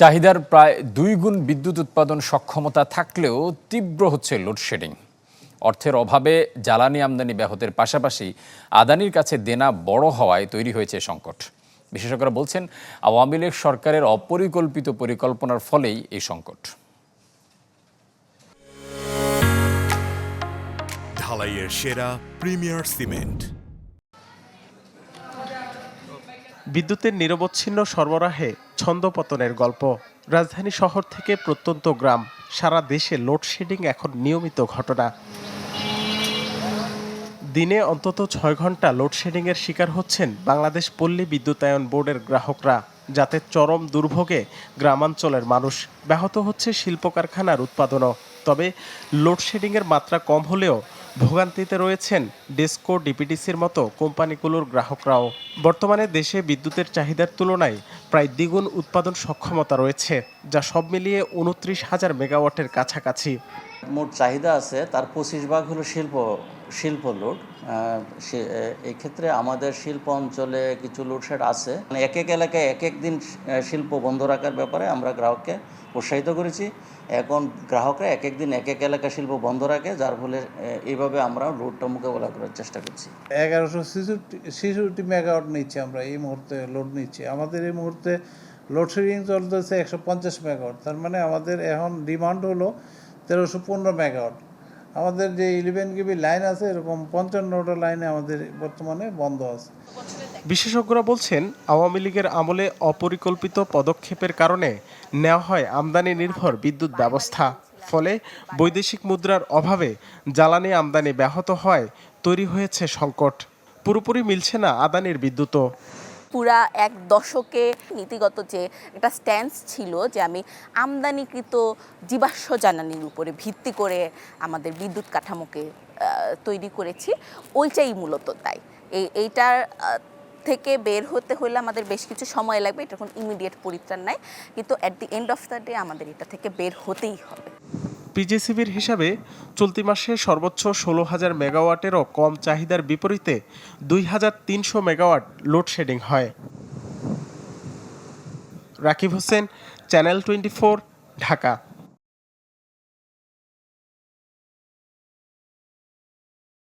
চাহিদার প্রায় ২ গুণ বিদ্যুৎ উৎপাদন সক্ষমতা থাকলেও তীব্র হচ্ছে লোডশেডিং। অর্থের অভাবে জ্বালানি আমদানি ব্যাহতের পাশাপাশি আদানির কাছে দেনা বড় হওয়ায় তৈরি হয়েছে সংকট। বিশেষজ্ঞরা বলছেন, আওয়ামী লীগ সরকারের অপরিকল্পিত পরিকল্পনার ফলেই এই সংকট। ঢালাইয়ের সেরা প্রিমিয়ার সিমেন্ট। বিদ্যুতের নিরবচ্ছিন্ন সরবরাহে ছন্দপতনের গল্প। রাজধানী শহর থেকে প্রত্যন্ত গ্রাম, সারা দেশে লোডশেডিং এখন নিয়মিত ঘটনা। দিনে অন্তত ৬ ঘন্টা লোডশেডিংয়ের শিকার হচ্ছেন বাংলাদেশ পল্লী বিদ্যুতায়ন বোর্ডের গ্রাহকরা, যাতে চরম দুর্ভোগে গ্রামাঞ্চলের মানুষ। ব্যাহত হচ্ছে শিল্প কারখানার উৎপাদনও। তবে লোডশেডিংয়ের মাত্রা কম হলেও ভোগান্তিতে রয়েছেন ডেসকো, ডিপিডিসির মতো কোম্পানিগুলোর গ্রাহকরাও। বর্তমানে দেশে বিদ্যুতের চাহিদার তুলনায় প্রায় দ্বিগুণ উৎপাদন সক্ষমতা রয়েছে, যা সব মিলিয়ে ২৯,০০০ মেগাওয়াটের কাছাকাছি। মোট চাহিদা আছে তার ২৫ ভাগ হলো শিল্প লোড। এই ক্ষেত্রে আমাদের শিল্প অঞ্চলে কিছু লোডশেড আছে। এক এক এলাকায় এক এক দিন শিল্প বন্ধ রাখার ব্যাপারে আমরা গ্রাহককে উৎসাহিত করেছি। এখন গ্রাহকরা এক এক দিন এক এক এলাকা শিল্প বন্ধ রাখে, যার ফলে এইভাবে আমরা লোডটা মোকাবেলা করার চেষ্টা করছি। ১১৬৬ মেগাওয়াট নিচ্ছি আমরা এই মুহূর্তে লোড নিচ্ছি। আমাদের এই মুহূর্তে লোডশেডিং চলতেছে ১৫০ মেগাওয়াট। তার মানে আমাদের এখন ডিমান্ড হলো ১৩১৫ মেগাওয়াট। আমাদের যে 11 কেবি লাইন আছে, এরকম ৫৫টা লাইনে আমাদের বর্তমানে বন্ধ আছে। বিশেষজ্ঞরা বলছেন, আওয়ামী লীগের আমলে অপরিকল্পিত পদক্ষেপের কারণে নেওয়া হয় আমদানি নির্ভর বিদ্যুৎ ব্যবস্থা। ফলে বৈদেশিক মুদ্রার অভাবে জ্বালানি আমদানি ব্যাহত হয়, তৈরি হয়েছে সংকট। পুরোপুরি মিলছে না আদানির বিদ্যুৎও। পুরা এক দশকে নীতিগত যে একটা স্ট্যান্স ছিল যে আমি আমদানিকৃত জীবাশ্ম জ্বালানির উপরে ভিত্তি করে আমাদের বিদ্যুৎ কাঠামোকে তৈরি করেছি, ওইটাই মূলত তাই। এইটার থেকে বের হতে হলে আমাদের বেশ কিছু সময় লাগবে, এটা কোনো ইমিডিয়েট পরিত্রাণ নাই, কিন্তু at the end of the day আমাদের এটা থেকে বের হতেই হবে। পিজিসিবির হিসাবে চলতি মাসে সর্বোচ্চ ১৬,০০০ মেগাওয়াটেরও কম চাহিদার বিপরীতে ২,৩০০ মেগাওয়াট লোডশেডিং হয়। রাকিব হোসেন, চ্যানেল 24, ঢাকা।